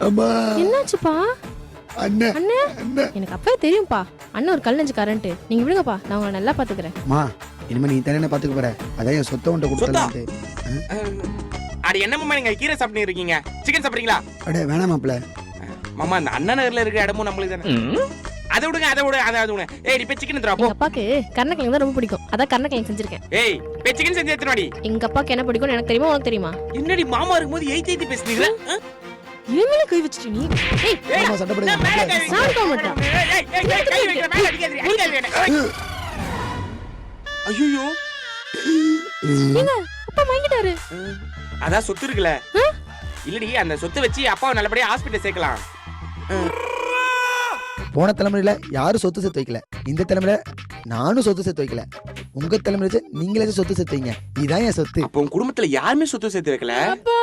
அம்மா என்னாச்சுப்பா? அண்ணன் அண்ணன் அண்ணன் எனக்கு அப்பவே தெரியும்பா, அண்ணன் ஒரு கல் நெஞ்சு கரண்ட். நீங்க விடுங்கப்பா, நான் உங்களை நல்லா பாத்துக்கிறேன். அம்மா இனிமே நீ தானே பாத்துக்க போற. அதான் என் சொத்தை உன்ட்ட கொடுத்தலான்ட்டு. அட என்ன மாமா நீங்க கீரை சாப்பிட்டு இருக்கீங்க? சிக்கன் சாப்பிடுறீங்களா? அடே வேணாம் மாப்ள. மாமா அந்த அண்ணா நகர்ல இருக்க இடமும் நம்மளுக்கு தானே. அதை விடுங்க அதை விடுங்க. ஏய் நீ போய் சிக்கன் எடுத்துடா போ. எங்க அப்பாக்கு கருணக்கிழங்கு தான் ரொம்ப பிடிக்கும், அதான் கருணக்கிழங்கு செஞ்சிருக்கேன். ஏய் போய் சிக்கன் செஞ்சு எடுத்துடாடி. எங்க அப்பாக்கு என்ன பிடிக்கும்னு எனக்கு தெரியுமா, உனக்கு தெரியுமா? என்னடி மாமா இருக்கும்போது எய்த் பேசுறீங்க? இவங்கள கை வச்சிட்டு நீ ஏய் அம்மா சண்டை போடுங்க. மேல கை சாரி கை மாட்டா. கை வைக்கிற மேல அடிக்காதீங்க. ஐயோ நீங்க அப்பா வாங்கிட்டாரு. அதான் சொத்து இருக்குல. இல்லடி அந்த சொத்தை வச்சு அப்பாவை நல்லபடியா ஹாஸ்பிடல் சேர்க்கலாம். போன தலைமுறையில யாரும் சொத்து சேர்த்து வைக்கல, இந்த தலைமுறை நானும் சொத்து சேர்த்து வைக்கல. உங்க தலைமுறை நீங்களே சொத்து சேர்த்து வைங்க. இதான் என் சொத்து. அப்போ உன் குடும்பத்துல யாருமே சொத்து சேர்த்து வைக்கல. அப்பா